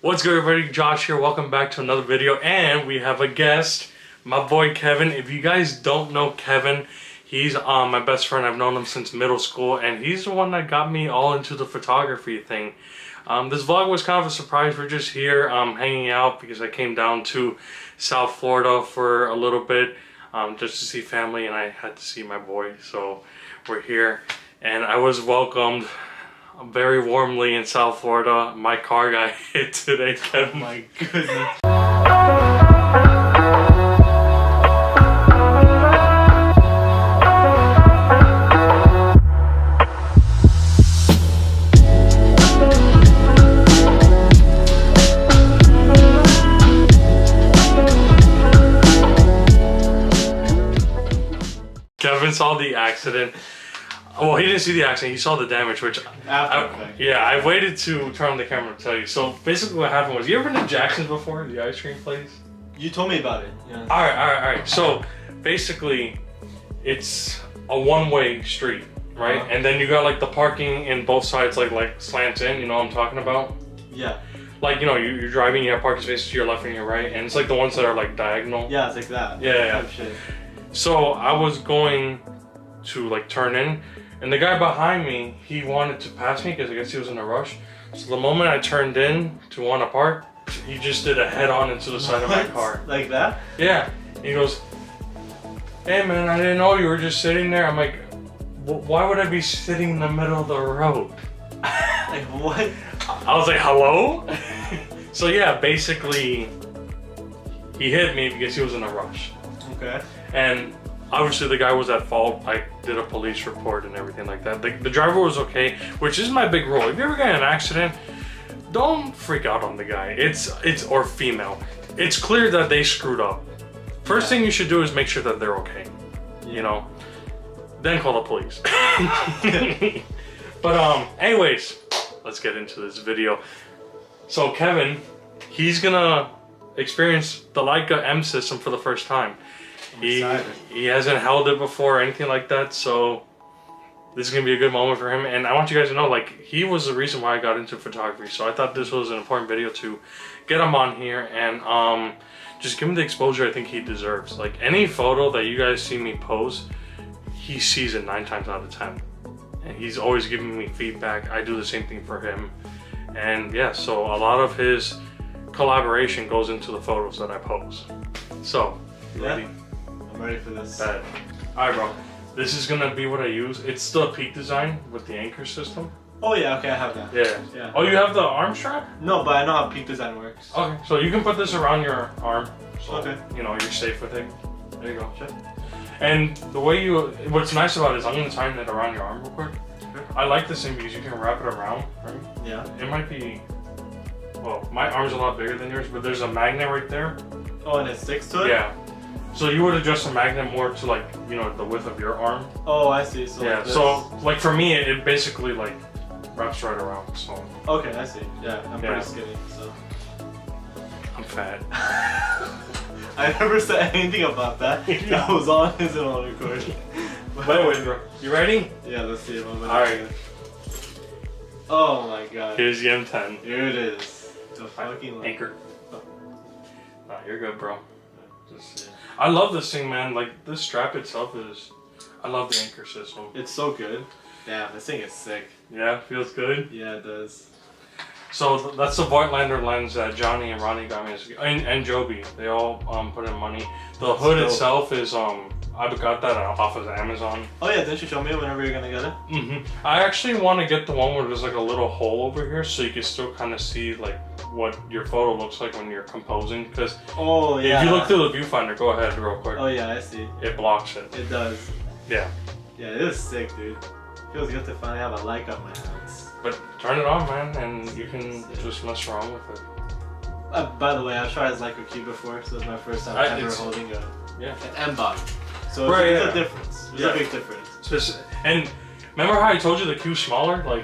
What's good, everybody? Josh here. Welcome back to another video, and we have a guest, my boy Kevin. If you guys don't know Kevin, he's my best friend. I've known him since middle school, and he's the one that got me all into the photography thing. This vlog was kind of a surprise. We're just here hanging out because I came down to South Florida for a little bit just to see family, and I had to see my boy, so we're here. And I was welcomed very warmly in South Florida. My car got hit today, Kevin. Oh my goodness. Kevin saw the accident. Well, he didn't see the accident, he saw the damage, which I waited to turn on the camera to tell you. So basically what happened was, you ever been to Jackson's before, the ice cream place? You told me about it. Yeah. Alright. So basically, it's a one-way street, right? And then you got like the parking in both sides, like slants in, you know what I'm talking about? Yeah. Like, you know, you're driving, you have parking spaces to your left and your right, and it's like the ones that are like diagonal. Yeah, it's like that. Yeah. So I was going to like turn in, and the guy behind me, he wanted to pass me because I guess he was in a rush. So the moment I turned in to want to park, he just did a head-on into the side of my car. Like that? Yeah. He goes, "Hey man, I didn't know you were just sitting there." I'm like, "Why would I be sitting in the middle of the road?" Like what? I was like, "Hello?" So yeah, basically, he hit me because he was in a rush. Okay. And obviously the guy was at fault. I did a police report and everything like that. The driver was okay, which is my big rule. If you ever get in an accident, don't freak out on the guy. Or female. It's clear that they screwed up. First thing you should do is make sure that they're okay. You know? Then call the police. But anyways, let's get into this video. So Kevin, he's gonna experience the Leica M system for the first time. He hasn't held it before or anything like that, so this is gonna be a good moment for him. And I want you guys to know, like, he was the reason why I got into photography, so I thought this was an important video to get him on here and just give him the exposure I think he deserves. Like, any photo that you guys see me post, he sees it 9 times out of 10, and he's always giving me feedback. I do the same thing for him, and yeah, so a lot of his collaboration goes into the photos that I post. So you ready? I'm ready for this. Bad. Alright, bro. This is gonna be what I use. It's the peak design with the anchor system. Oh yeah, okay, I have that. Yeah. Oh, you have the arm strap? No, but I know how peak design works. Okay, so you can put this around your arm. So, okay. You know, you're safe with it. There you go. Sure. And the way what's nice about it is I'm gonna tighten it around your arm real quick. Okay. I like this thing because you can wrap it around, right? Yeah. It might be, well, my arm's a lot bigger than yours, but there's a magnet right there. Oh, and it sticks to it? Yeah. So you would adjust the magnet more to, like, you know, the width of your arm. Oh, I see. So yeah, like so like for me, it basically like wraps right around. So okay, I see. Yeah, I'm pretty skinny, so I'm fat. I never said anything about that. That was on his own recording. Wait, bro. You ready? Yeah, let's see if I'm ready. Alright. Oh my god. Here's the M10. Here it is. The fucking anchor. Oh. Nah, you're good, bro. I love this thing, man. Like, this strap itself is... I love the anchor system. It's so good. Damn, this thing is sick. Yeah, feels good? Yeah, it does. So that's the Voightlander lens that Johnny and Ronnie got me, and Joby. They all put in money. The hood itself is I got that off of Amazon. Oh yeah, didn't you show me whenever you're gonna get it? Mm-hmm. I actually want to get the one where there's like a little hole over here, so you can still kind of see like what your photo looks like when you're composing. Because if you look through the viewfinder, go ahead real quick. Oh yeah, I see. It blocks it. It does. Yeah. Yeah, it is sick, dude. Feels good to finally have a Leica on my hands. But turn it on, man, and you can just mess around with it. By the way, I've tried Leica Q before, so it's my first time ever holding an M body. So it's a difference. There's a big difference. And remember how I told you the Q's smaller? Like,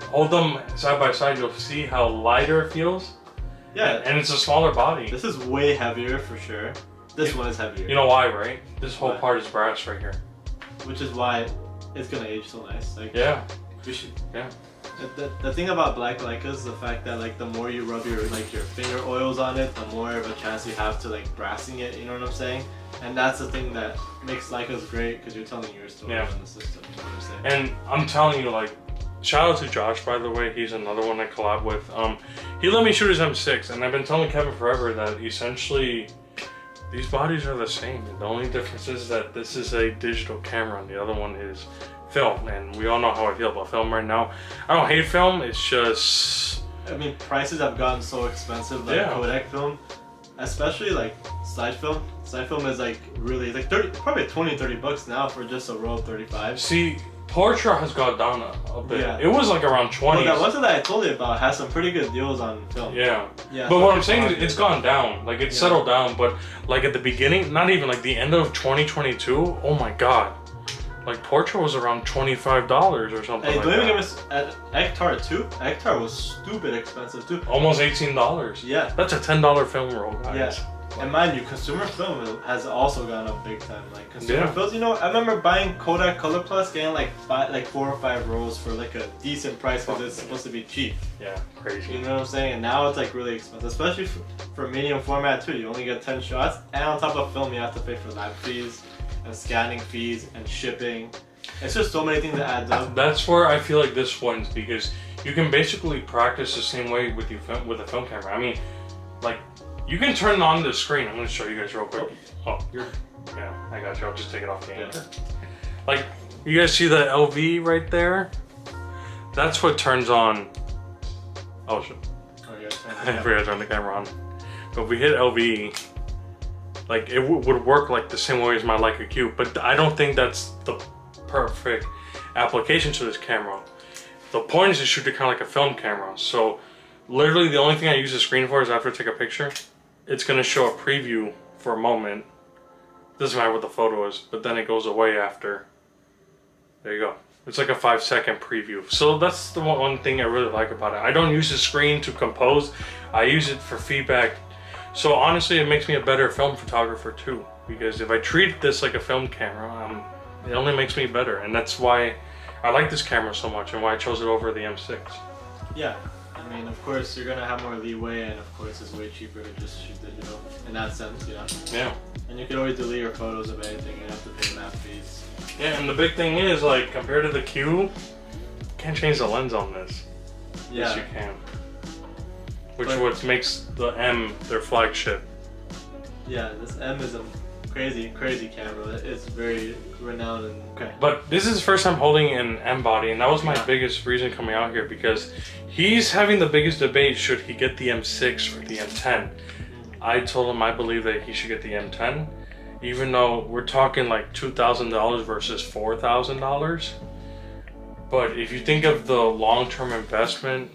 hold them side by side, you'll see how lighter it feels. Yeah. And it's a smaller body. This is way heavier for sure. This one is heavier. You know why, right? This whole part is brass right here. Which is why it's gonna age so nice. Like, yeah. We should. Yeah. The thing about black Leica is the fact that like the more you rub your finger oils on it, the more of a chance you have to like brassing it. You know what I'm saying? And that's the thing that makes Leicas great because you're telling your story on the system. You know what I'm saying? And I'm telling you, like, shout out to Josh, by the way. He's another one I collab with. He let me shoot his M6, and I've been telling Kevin forever that essentially these bodies are the same. The only difference is that this is a digital camera and the other one is film. And we all know how I feel about film right now. I don't hate film. It's just, I mean, prices have gotten so expensive. Like Kodak film, especially like slide film. Slide film is like really like 30, probably 20-30 bucks now for just a roll of 35. See, portrait has gone down a bit. Yeah. It was like around 20. Well, that one that I told you about has some pretty good deals on film. Yeah. But what I'm saying is it's gone down. Like it's settled down, but like at the beginning, not even like the end of 2022, oh my god. Like portrait was around $25 or something like that. Don't even give us at Ektar too. Ektar was stupid expensive too. Almost $18. Yeah. That's a $10 film roll, guys. Yeah. And mind you, consumer film has also gone up big time. Like consumer films, you know, I remember buying Kodak Color Plus, getting like 4 or 5 rolls for like a decent price because it's supposed to be cheap. Yeah, crazy. You know what I'm saying? And now it's like really expensive, especially for medium format too. You only get 10 shots, and on top of film, you have to pay for lab fees and scanning fees and shipping. It's just so many things that adds up. That's where I feel like this wins because you can basically practice the same way with with a film camera. I mean, like. You can turn on the screen. I'm going to show you guys real quick. Oh, yeah, I got you. I'll just take it off the end. Like, you guys see the LV right there? That's what turns on. Oh, shit. I forgot to turn the camera on. But if we hit LV, like, it would work like the same way as my Leica Q. But I don't think that's the perfect application to this camera. The point is to shoot it kind of like a film camera. So, literally, the only thing I use the screen for is after I take a picture. It's going to show a preview for a moment. Doesn't matter what the photo is, but then it goes away after. There you go. It's like a 5-second preview. So that's the one thing I really like about it. I don't use the screen to compose. I use it for feedback. So honestly, it makes me a better film photographer too. Because if I treat this like a film camera, it only makes me better. And that's why I like this camera so much and why I chose it over the M6. Yeah. I mean, of course, you're gonna have more leeway, and of course, it's way cheaper to just shoot digital in that sense, you know? Yeah. And you can always delete your photos of anything, you have to pay lab fees. Yeah, and the big thing is, like, compared to the Q, you can't change the lens on this. Yeah. Yes, you can. Which what makes the M their flagship. Yeah, this M is a crazy camera. It's very renowned and okay. But this is his first time holding an M body, and that was my biggest reason coming out here because he's having the biggest debate should he get the M6 or the M10. I told him I believe that he should get the M10, even though we're talking like $2,000 versus $4,000. But if you think of the long-term investment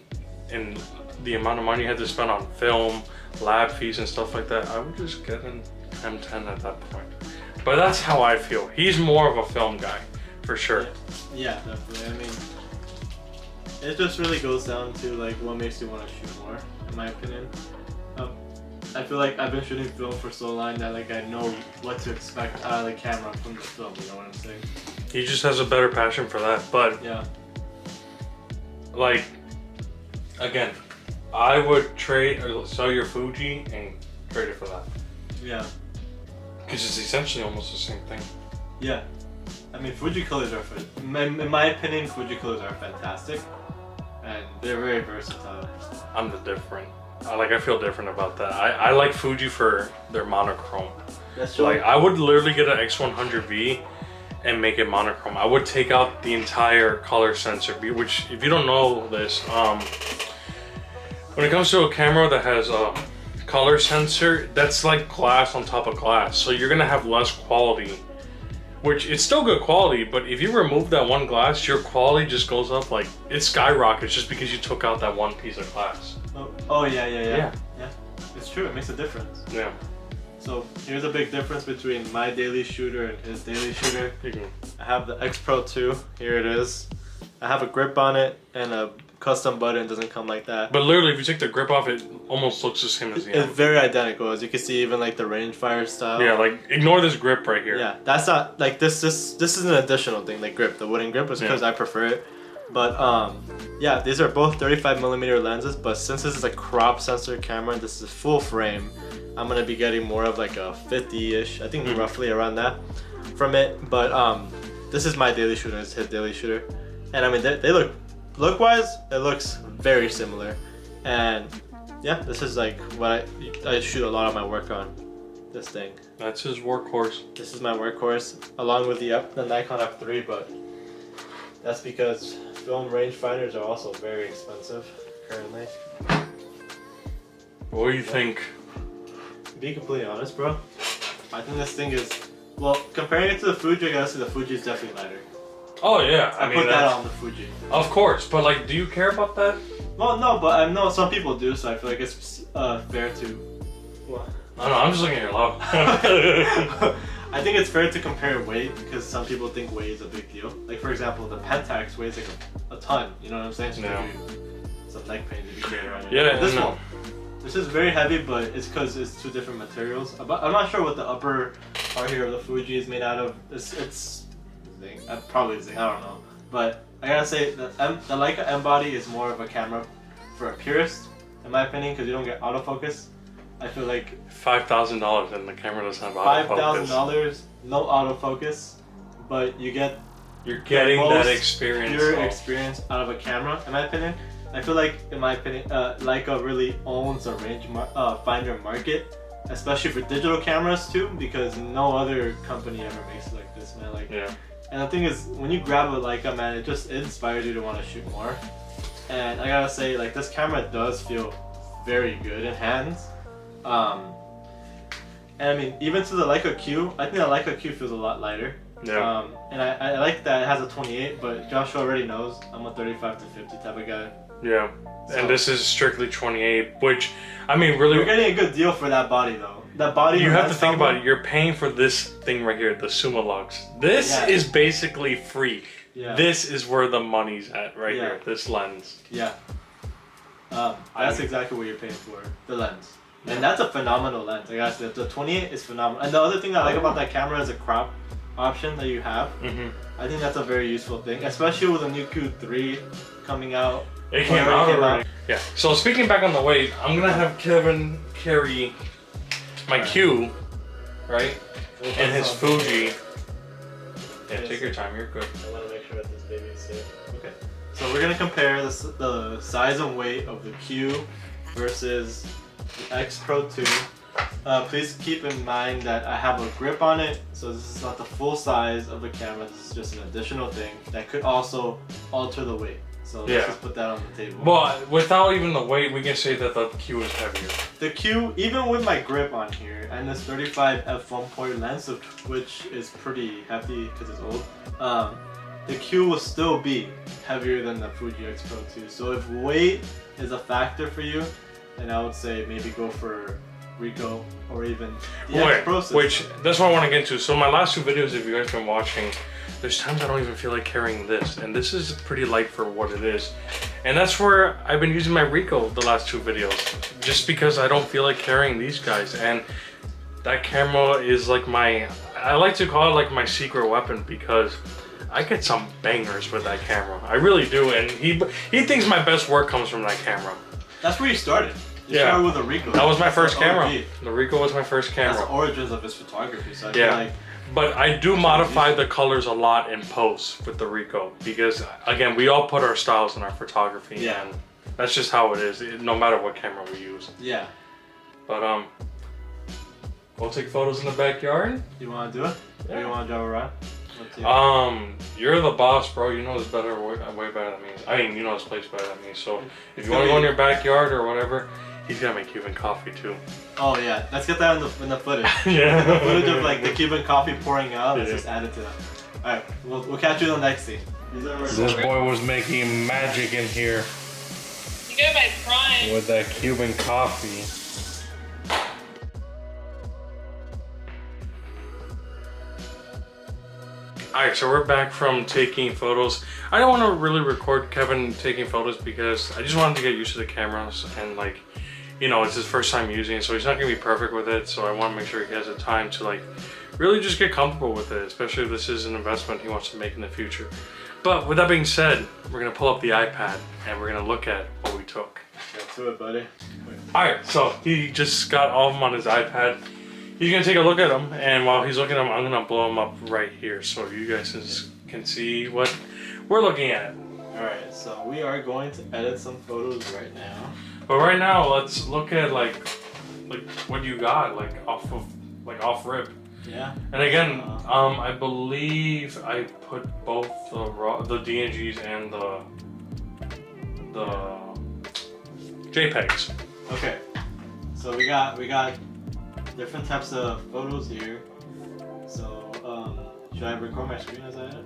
and the amount of money you had to spend on film, lab fees and stuff like that, I would just get an M10 at that point. But that's how I feel. He's more of a film guy, for sure. Yeah, definitely. I mean, it just really goes down to like what makes you want to shoot more, in my opinion. I feel like I've been shooting film for so long that like I know what to expect out of the camera from the film, you know what I'm saying? He just has a better passion for that, but yeah. Like, again, I would trade or sell your Fuji and trade it for that. Yeah. Because it's essentially almost the same thing. Yeah. I mean, Fuji colors are, in my opinion, Fuji colors are fantastic. And they're very versatile. I'm the different. I feel different about that. I like Fuji for their monochrome. That's true. Like, I would literally get an X100V and make it monochrome. I would take out the entire color sensor, which, if you don't know this, when it comes to a camera that has a color sensor, that's like glass on top of glass. So you're gonna have less quality, which it's still good quality, but if you remove that one glass, your quality just goes up, like, it skyrockets just because you took out that one piece of glass. Oh yeah. It's true, it makes a difference. Yeah. So here's a big difference between my daily shooter and his daily shooter. I have the X Pro 2, here it is. I have a grip on it and a custom button, doesn't come like that. But literally, if you take the grip off, it almost looks the same as the It's very identical, as you can see, even like the rangefinder style. Yeah, like, ignore this grip right here. Yeah, that's not, like, this is an additional thing, like grip. The wooden grip is because I prefer it. But yeah, these are both 35mm lenses, but since this is a crop sensor camera and this is full frame, I'm gonna be getting more of like a 50-ish, I think roughly around that from it. But this is my daily shooter, it's his daily shooter. And I mean, they look-wise, it looks very similar. And yeah, this is like what I shoot a lot of my work on, this thing. That's his workhorse. This is my workhorse, along with the Nikon F3, but that's because film rangefinders are also very expensive currently. What do you think? To be completely honest, bro, I think this thing is, well, comparing it to the Fuji, I gotta say the Fuji is definitely lighter. Oh yeah, I mean, put that on the Fuji. Of course, but like, do you care about that? Well, no, but I know some people do, so I feel like it's fair to. What? I don't know, I'm just looking at your logo. I think it's fair to compare weight because some people think weight is a big deal. Like for example, the Pentax weighs like a ton. You know what I'm saying? So yeah. Some neck pain to be created around it. Yeah. This one, this is very heavy, but it's because it's two different materials. I'm not sure what the upper part here of the Fuji is made out of. It's zinc. Probably zinc. I don't know. But I gotta say the Leica M body is more of a camera for a purist, in my opinion, because you don't get autofocus. I feel like $5,000 and the camera doesn't have autofocus. $5,000, no autofocus, but you're getting that experience. Pure experience out of a camera, in my opinion. I feel like, in my opinion, Leica really owns the rangefinder market, especially for digital cameras too, because no other company ever makes it like this, man. Like, yeah. And the thing is, when you grab a Leica, man, it inspires you to want to shoot more. And I gotta say, like, this camera does feel very good in hands. And I mean, even to the Leica Q, I think the Leica Q feels a lot lighter. Yeah. And I like that it has a 28, but Joshua already knows I'm a 35 to 50 type of guy. Yeah. So, and this is strictly 28, which, I mean, really... You're getting a good deal for that body, though. That body... You have to think about it. You're paying for this thing right here, the Sumo Lux. This is basically free. Yeah. This is where the money's at, right here. This lens. Yeah. That's exactly what you're paying for, the lens. And that's a phenomenal lens. I gotta say, the 28 is phenomenal. And the other thing I like about that camera is a crop option that you have. I think that's a very useful thing, especially with the new Q3 coming out. It came out already. Yeah. So speaking back on the weight, I'm gonna have Kevin carry my Q, right, and his Fuji. Yeah, take your time. You're good. I want to make sure that this baby is safe. Okay. So we're gonna compare the size and weight of the Q versus the X Pro 2. Please keep in mind that I have a grip on it, so this is not the full size of the camera. This is just an additional thing that could also alter the weight. So let's just put that on the table. Well, without even the weight, we can say that the Q is heavier. The Q, even with my grip on here and this 35 f1.8 lens, which is pretty hefty because it's old, the Q will still be heavier than the Fuji X Pro 2. So if weight is a factor for you, then I would say maybe go for Ricoh or even the X Pro system. Which, that's what I want to get into. So my last two videos, if you guys have been watching, there's times I don't even feel like carrying this, and this is pretty light for what it is. And that's where I've been using my Ricoh the last two videos, just because I don't feel like carrying these guys. And that camera is like I like to call it like my secret weapon, because I get some bangers with that camera. I really do, and he thinks my best work comes from that camera. That's where you started. You started with a Ricoh. That was my first camera. The Ricoh was my first camera. That's the origins of his photography, so I feel like... But I do modify the colors a lot in post with the Ricoh, because again, we all put our styles in our photography, and that's just how it is, no matter what camera we use. Yeah. But we'll take photos in the backyard. You want to do it? Yeah. Or you want to drive around? You're the boss, bro. You know this way better than me. I mean, you know this place better than me. So if you want to go in your backyard or whatever, he's gonna make Cuban coffee too. Oh yeah, let's get that in the footage. Yeah. The footage of like the Cuban coffee pouring out. Let's just add it to that. All right, we'll catch you in the next scene. This boy was making magic in here. You got my prime. With that Cuban coffee. Alright, so we're back from taking photos. I don't want to really record Kevin taking photos because I just wanted to get used to the cameras, and like, you know, it's his first time using it, so he's not going to be perfect with it, so I want to make sure he has the time to like really just get comfortable with it, especially if this is an investment he wants to make in the future. But with that being said, we're gonna pull up the iPad and we're gonna look at what we took. Get to it, buddy. Alright, so he just got all of them on his iPad. He's gonna take a look at them, and while he's looking at them, I'm gonna blow them up right here so you guys can see what we're looking at. Alright, so we are going to edit some photos right now. But right now, let's look at like what you got, like off rip. Yeah. And again, I believe I put both the DNGs and the JPEGs. Okay. So we got different types of photos here. So should I record my screen as I edit?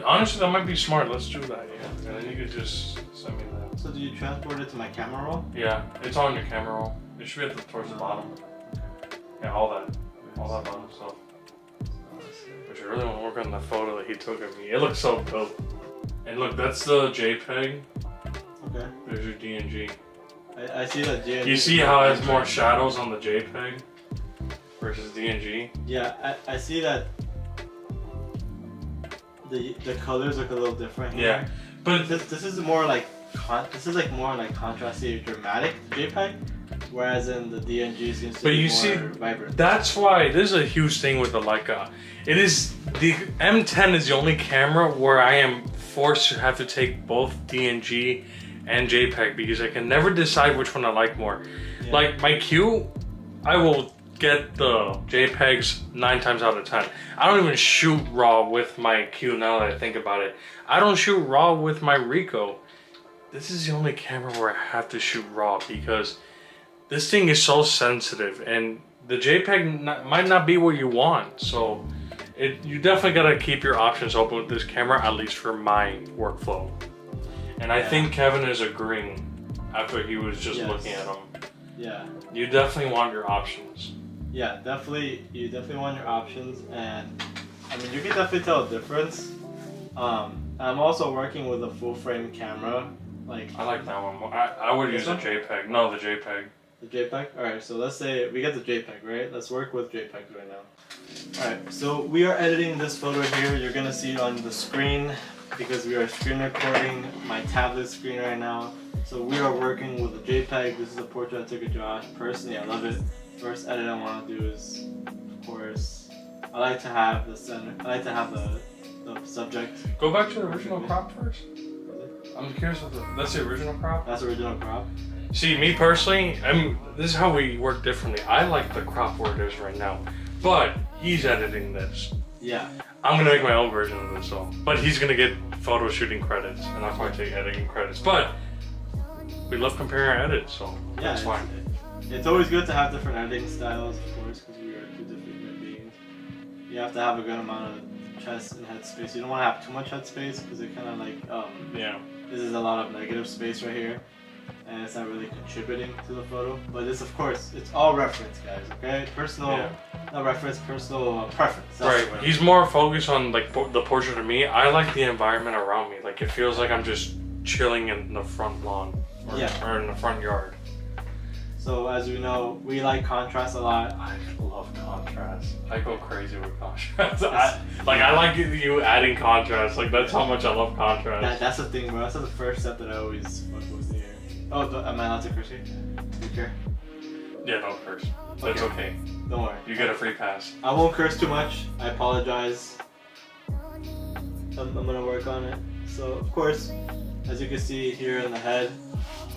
Honestly, that might be smart. Let's do that. Yeah. And then you could just send me that. So do you transport it to my camera roll? Yeah, it's on your camera roll. It should be towards the bottom. Yeah, all that bottom stuff. Which I really want to work on the photo that he took of me. It looks so dope. And look, that's the JPEG. Okay. There's your DNG. I see that DNG. You see how it has more shadows on the JPEG versus DNG? Yeah, I see that the colors look a little different here. Yeah, but this is more like more like contrasty, dramatic JPEG, whereas in the DNG seems to be more vibrant. That's why this is a huge thing with the Leica. It is the M10 is the only camera where I am forced to have to take both DNG and JPEG because I can never decide which one I like more. Yeah. Like my Q, I will get the JPEGs 9 times out of 10. I don't even shoot RAW with my Q now that I think about it. I don't shoot RAW with my Ricoh. This is the only camera where I have to shoot RAW because this thing is so sensitive and the JPEG might not be what you want. So you definitely gotta keep your options open with this camera, at least for my workflow. And I think Kevin is agreeing after he was just looking at them. Yeah. You definitely want your options. Yeah, definitely. You definitely want your options, and I mean you can definitely tell a difference. I'm also working with a full frame camera. Like I like that one more. I would use a JPEG. No, the JPEG. The JPEG? Alright, so let's say we get the JPEG, right? Let's work with JPEG right now. Alright, so we are editing this photo here. You're gonna see it on the screen because we are screen recording my tablet screen right now. So we are working with the JPEG. This is a portrait I took of Josh. Personally, I love it. First edit I want to do is, of course, I like to have the center. I like to have the subject. Go back to the original crop first. I'm curious if that's the original crop? That's the original crop. See, me personally, this is how we work differently. I like the crop where it is right now, but he's editing this. Yeah. I'm gonna make my own version of this though. But he's gonna get photo shooting credits, and I'll probably take editing credits. But we love comparing our edits, so that's fine. It's always good to have different editing styles, of course, because we are two different human beings. You have to have a good amount of chest and head space. You don't want to have too much head space because it kind of like this is a lot of negative space right here, and it's not really contributing to the photo. But this, of course, it's all reference, guys. Okay, personal, not reference, personal preference. That's right. He's more focused on like the portrait of me. I like the environment around me. Like it feels like I'm just chilling in the front lawn or in the front yard. So as we know, we like contrast a lot. I love contrast. I go crazy with contrast. I like you adding contrast. Like that's how much I love contrast. That's the thing, bro. That's the first step that I always fuck with here. Oh, am I allowed to curse here? Do you care? Yeah, don't curse. That's okay. Don't worry. You get a free pass. I won't curse too much. I apologize. I'm gonna work on it. So of course, as you can see here in the head,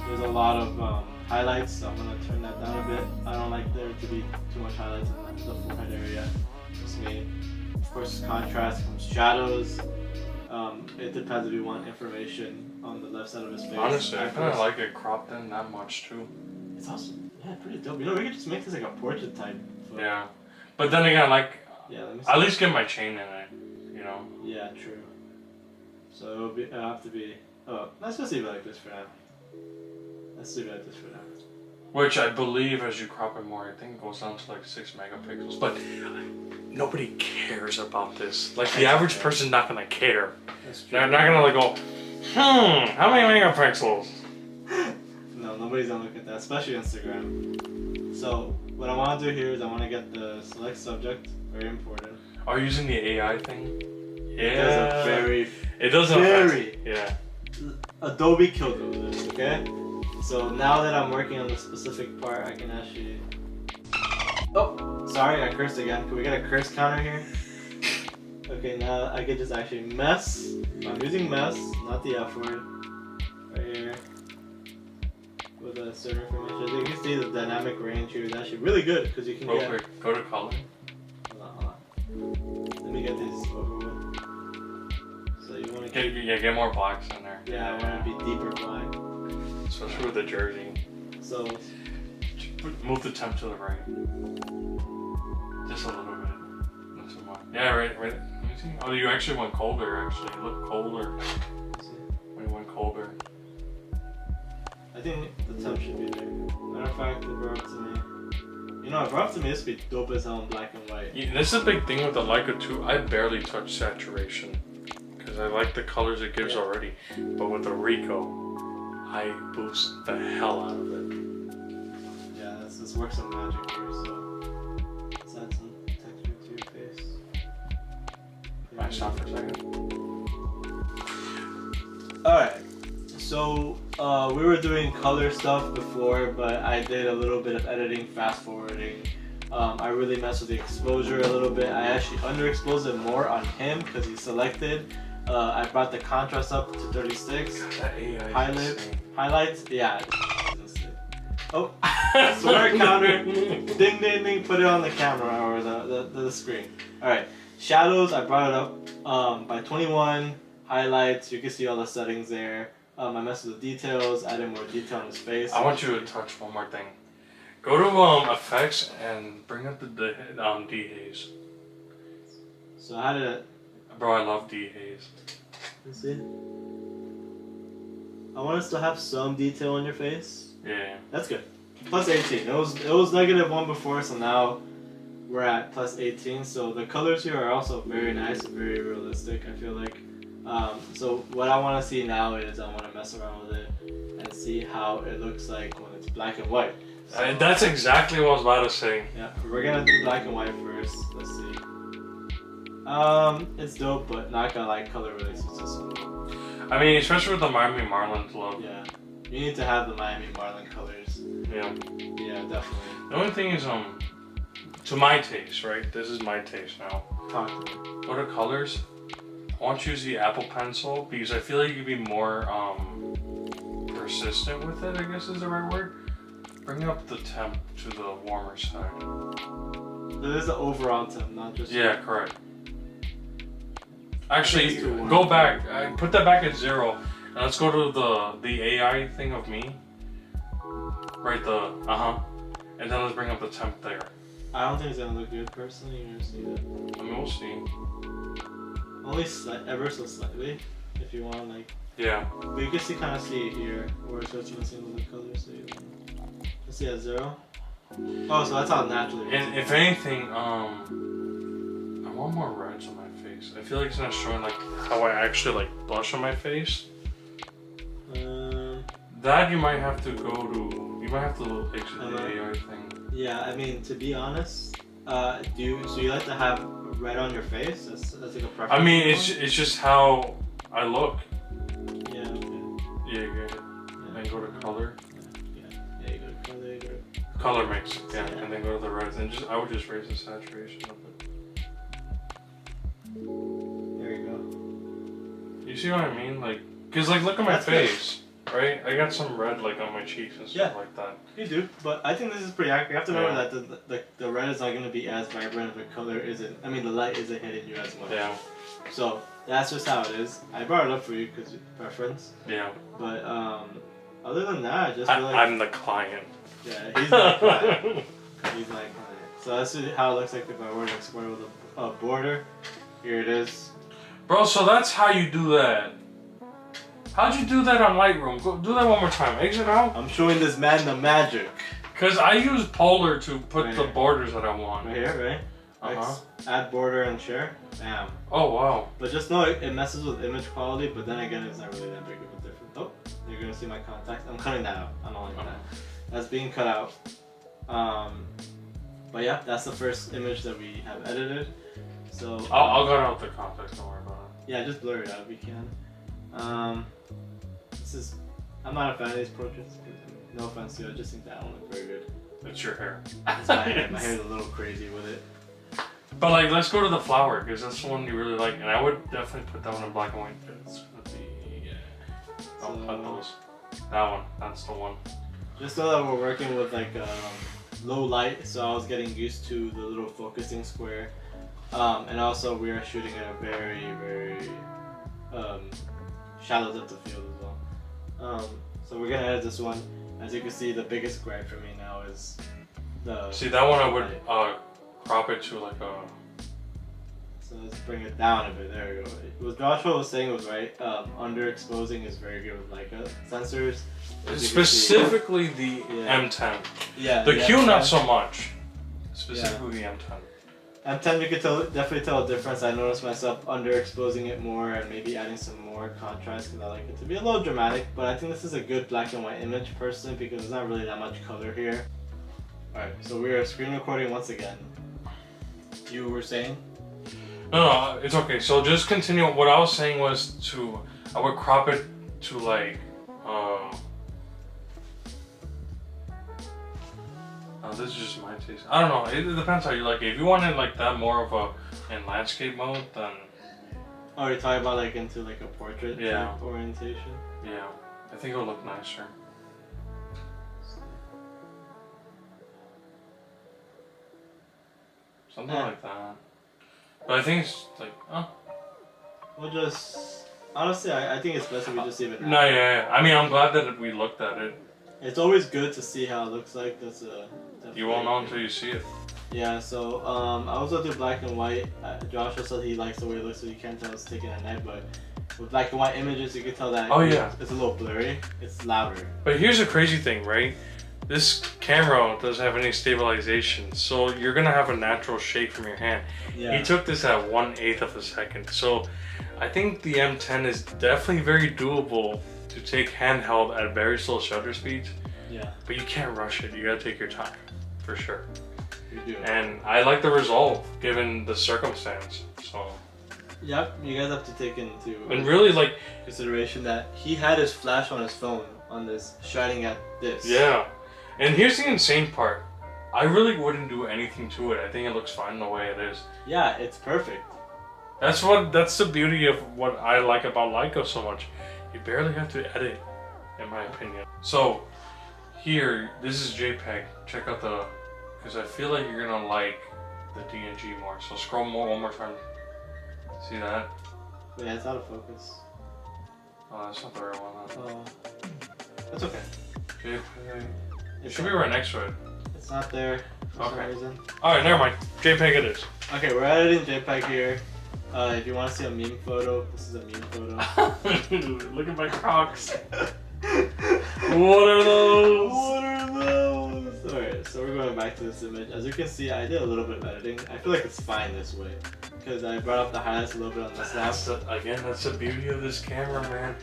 there's a lot of highlights, so I'm going to turn that down a bit. I don't like there to be too much highlights in the forehead area. Just me. Of course, contrast comes shadows. It depends if you want information on the left side of his face. Honestly, I kind of like it cropped in that much too. It's awesome. Yeah, pretty dope. You know, we could just make this like a portrait type photo. Yeah. But then again, like, let me see. at least get my chain in it, you know? Yeah, true. So it'll have to be... Oh, let's just leave it like this for now. Let's leave it like this for now. Which I believe as you crop it more, I think it goes down to like 6 megapixels. But nobody cares about this. Like the average person's not gonna care. They're not gonna like go, how many megapixels? No, nobody's gonna look at that, especially Instagram. So what I want to do here is I want to get the select subject, very important. Are you using the AI thing? Yeah. It doesn't Very. affect. Yeah. Adobe killed it with this, okay? So now that I'm working on the specific part, I can actually... Oh, sorry, I cursed again. Can we get a curse counter here? Okay, now I can just actually mess. I'm using mess, not the F word. Right here. With a certain information. As you can see, the dynamic range here is actually really good because you can Real get... quick, go to color. Hold on. Let me get these over with. So you want to Get more blacks in there. Yeah, I want to be deeper black. Especially with the jersey. So move the temp to the right. Just a little bit. Not too much. Yeah, right. Let me see. Oh, you actually went colder. Actually, you look colder. When you went colder. I think the temp should be there. Matter of fact, it brought up to me. You know, it brought up to me this would be dope as hell in black and white. Yeah, this is a big thing with the Leica 2. I barely touch saturation because I like the colors it gives already. But with the Ricoh, I boost the hell out of it. Yeah, this works some magic here. So let's add some texture to your face. Can I stop for a second? Alright, so we were doing color stuff before, but I did a little bit of editing, fast forwarding. I really messed with the exposure a little bit. I actually underexposed it more on him because he selected. I brought the contrast up to 36. God, that AI Highlights, yeah. Oh, swear counter. Ding, ding, ding. Put it on the camera or the screen. Alright, shadows, I brought it up by 21. Highlights, you can see all the settings there. I messed with the details, added more detail on his face. I want you to touch one more thing. Go to effects and bring up the dehaze. So how did it? Bro, I love dehaze. Let's see. I want us to have some detail on your face. Yeah. That's good. Plus 18. It was -1 before, so now we're at plus 18. So the colors here are also very nice and very realistic. I feel like. So what I want to see now is I want to mess around with it and see how it looks like when it's black and white. So, That's exactly what I was about to say. yeah, we're gonna do black and white first. Let's see. It's dope, but not gonna like color release. It's just I mean, especially with the Miami Marlins look. yeah. You need to have the Miami Marlin colors. Yeah. Yeah, definitely. The only thing is, to my taste, right? This is my taste now. Talk to me. What are colors? I want you to use the Apple Pencil because I feel like you can be more persistent with it, I guess is the right word. Bring up the temp to the warmer side. This is the overall temp, not just... Yeah, correct. Actually, too warm. go back. Put that back at 0. And let's go to the AI thing of me. Right, and then let's bring up the temp there. I don't think it's gonna look good personally. You're gonna see that. I mean, we'll see. Only ever so slightly, if you want, like... Yeah. But you can kind of see it here, where it's just messing with the colors. So let's see at 0. Oh, so that's how naturally it is. And if anything, I want more reds on my face. I feel like it's not showing like how I actually like blush on my face. That you might have to go to. You might have to exit the AI thing. Yeah, I mean, to be honest, so you like to have red on your face? That's like a preference. I mean, it's just how I look. Yeah. Okay. Yeah, good. Then go to color. Yeah, you go to color. You go to... Color mix. Yeah, and then go to the reds, and I would just raise the saturation of it. There you go. You see what I mean? Like, cause like look at my face. Right? I got some red like on my cheeks and stuff like that. You do, but I think this is pretty accurate. You have to remember that the red is not going to be as vibrant if the color isn't, I mean the light isn't hitting you as much. Yeah. So that's just how it is. I brought it up for you because preference. Yeah. But other than that, I just feel like... I'm the client. Yeah, he's my client. He's my client. So that's how it looks like if I were to explore with a border. Here it is. Bro, so that's how you do that. How'd you do that on Lightroom? Go do that one more time. Exit out. I'm showing this man the magic. Cause I use Polar to put the borders that I want. Right here, right? Add border and share. Bam. Oh wow. But just know it messes with image quality, but then again it's not really that big of a difference. Oh, you're gonna see my contacts. I'm cutting that out. I don't like that. That's being cut out. But yeah, that's the first image that we have edited. So I'll cut out the contacts, don't worry about it. Yeah, just blur it out if you can. I'm not a fan of these portraits. No offense to you, I just think that one looked very good. It's your hair. It's my hair. My hair's a little crazy with it. But like, let's go to the flower because that's the one you really like, and I would definitely put that one in black and white. It's gonna be I'll put those. That one. That's the one. Just so that we're working with like low light, so I was getting used to the little focusing square, and also we are shooting at a very, very shallow depth of field as well. So we're gonna edit this one. As you can see, the biggest gripe for me now is the. See that one, I would crop it to like a. So let's bring it down a bit. There we go. What Joshua was saying was right. Underexposing is very good with Leica sensors. Specifically the M10. Yeah. The Q not so much. Specifically the M10. M10 you could definitely tell a difference. I noticed myself underexposing it more and maybe adding some more contrast because I like it to be a little dramatic. But I think this is a good black and white image personally because there's not really that much color here. Alright, so we are screen recording once again. You were saying? No, it's okay. So just continue. What I was saying was I would crop it to like, this is just my taste. I don't know. It depends how you like it. If you want it like that, more of in landscape mode, then. Oh, you're talking about like into like a portrait type orientation? Yeah, I think it'll look nicer. Something like that. But I think it's like, We'll just honestly, I think it's best if we just leave it. No, yeah. I mean, I'm glad that we looked at it. It's always good to see how it looks like. You won't know until you see it. Yeah. So I also do black and white. Joshua said he likes the way it looks, so you can't tell it's taken at night. But with black and white images, you can tell that. It's a little blurry. It's louder. But here's the crazy thing, right? This camera doesn't have any stabilization, so you're gonna have a natural shake from your hand. Yeah. He took this at 1/8 of a second, so I think the M10 is definitely very doable to take handheld at very slow shutter speeds. Yeah. But you can't rush it. You gotta take your time, for sure. You do. And I like the result given the circumstance. So. Yep. You guys have to take into really like consideration that he had his flash on his phone on this, shining at this. Yeah. And here's the insane part. I really wouldn't do anything to it. I think it looks fine the way it is. Yeah, it's perfect. That's the beauty of what I like about Leica so much. You barely have to edit, in my opinion. So, here, this is JPEG. Check out because I feel like you're gonna like the DNG more. So scroll one more time. See that? Yeah, it's out of focus. Oh, that's not the right one. Oh, that's okay. JPEG. It should be right next to it. It's not there for some reason. Alright, never mind. JPEG it is. Okay, we're editing JPEG here. If you want to see a meme photo, this is a meme photo. Look at my Crocs. What are those? What are those? Alright, so we're going back to this image. As you can see, I did a little bit of editing. I feel like it's fine this way. Because I brought up the highlights a little bit on the snap. That's the beauty of this camera, man.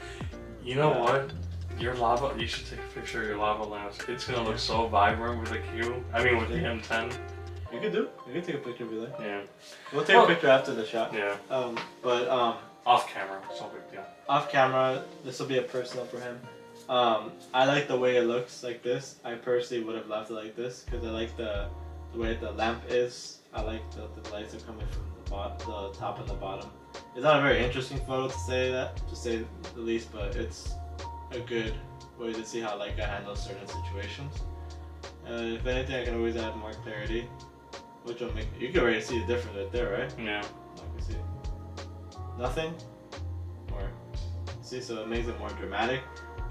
You know what? Your lava, you should take a picture of your lava lamps. It's gonna look so vibrant with the Q. I mean, with the M10. You could take a picture if you like. Yeah. We'll take a picture after the shot. Yeah. Off camera, it's no big deal. Off camera, this will be a personal for him. I like the way it looks like this. I personally would have left it like this because I like the way the lamp is. I like the lights are coming from the top and the bottom. It's not a very interesting photo to say the least, but it's a good way to see how Leica handles certain situations. If anything, I can always add more clarity, which will make you can already see the difference right there, right? Yeah. I can see nothing, or see, so it makes it more dramatic.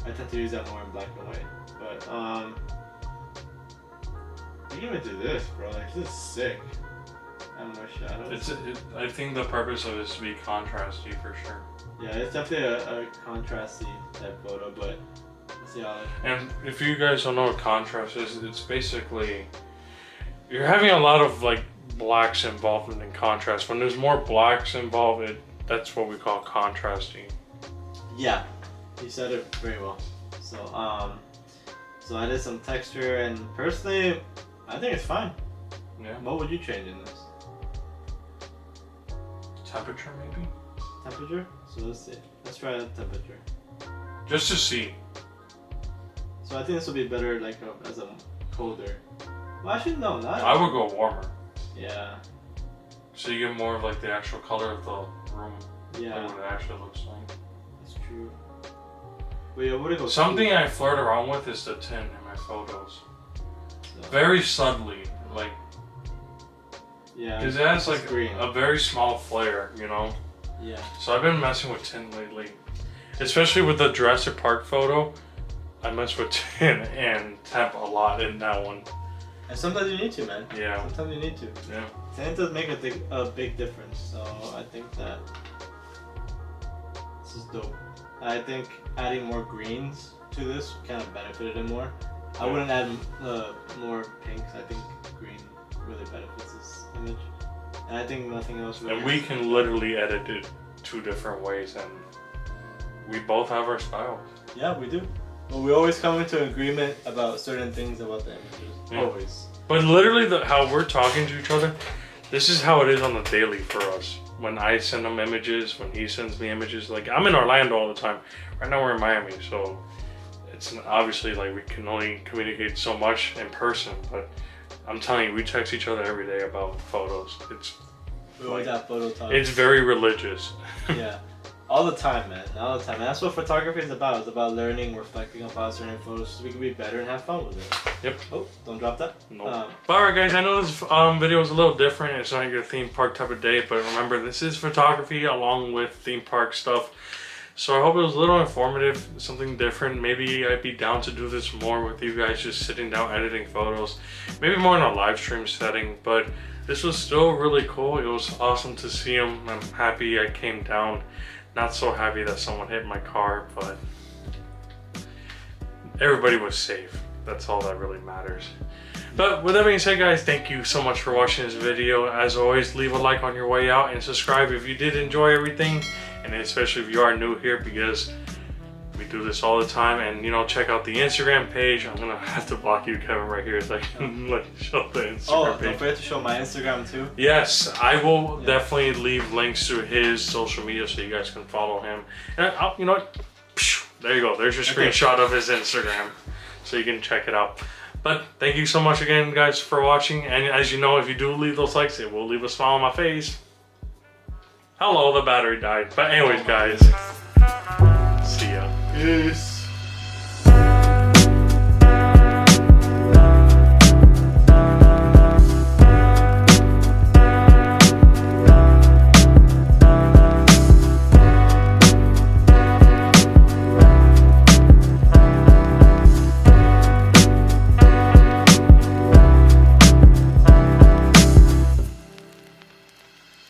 I tend to use that more in black and white, but you can even do this, bro. Like, this is sick. And more shadows. I think the purpose of it is to be contrasty for sure. Yeah, it's definitely a contrasty type photo, but let's see how. And if you guys don't know what contrast is, it's basically you're having a lot of like blacks involved in contrast. When there's more blacks involved, that's what we call contrasting. Yeah, you said it very well. So so I did some texture, and personally, I think it's fine. Yeah. What would you change in this? Temperature, maybe. temperature. So let's see. Let's try the temperature. Just to see. So I think this will be better like as a colder. Well, actually no, not. I would go warmer. Yeah. So you get more of like the actual color of the room. Yeah. Like what it actually looks like. That's true. But yeah, what it Something I flirt around with is the tint in my photos. So, Very subtly, like. yeah. Because it has like green. a very small flare, you know. Yeah. So I've been messing with tint lately, especially with the Jurassic Park photo. I mess with tint and temp a lot in that one. And sometimes you need to, man. Yeah. Sometimes you need to. Yeah. Tint does make a big difference. So I think that this is dope. I think adding more greens to this kind of benefited it more. I wouldn't add more pinks. I think green really benefits this image. And I think nothing else really. And we can literally edit it 2 different ways, and we both have our styles. Yeah, we do. But we always come into agreement about certain things about the images. Yeah. Always. But literally, how we're talking to each other, this is how it is on the daily for us. When I send him images, when he sends me images, like I'm in Orlando all the time. Right now we're in Miami, so it's obviously like we can only communicate so much in person. But I'm telling you, we text each other every day about photos. We always have photo talk. It's very religious. Yeah. All the time, man. All the time. And that's what photography is about. It's about learning, reflecting about certain photos so we can be better and have fun with it. Yep. Oh, don't drop that. Nope. But alright guys, I know this video is a little different. It's not your theme park type of day, but remember this is photography along with theme park stuff. So I hope it was a little informative, something different. Maybe I'd be down to do this more with you guys, just sitting down editing photos. Maybe more in a live stream setting, but this was still really cool. It was awesome to see him. I'm happy I came down. Not so happy that someone hit my car, but everybody was safe. That's all that really matters. But with that being said, guys, thank you so much for watching this video. As always, leave a like on your way out and subscribe if you did enjoy everything, and especially if you are new here, because we do this all the time. And you know, check out the Instagram page. I'm gonna have to block you, Kevin, right here, so I can like show the Instagram page. Don't forget to show my Instagram too. Yes, I will definitely leave links to his social media so you guys can follow him. And you know what? There you go. There's your screenshot of his Instagram, so you can check it out. But thank you so much again, guys, for watching. And as you know, if you do leave those likes, it will leave a smile on my face. Hello, the battery died. But anyways, guys, see ya. Peace.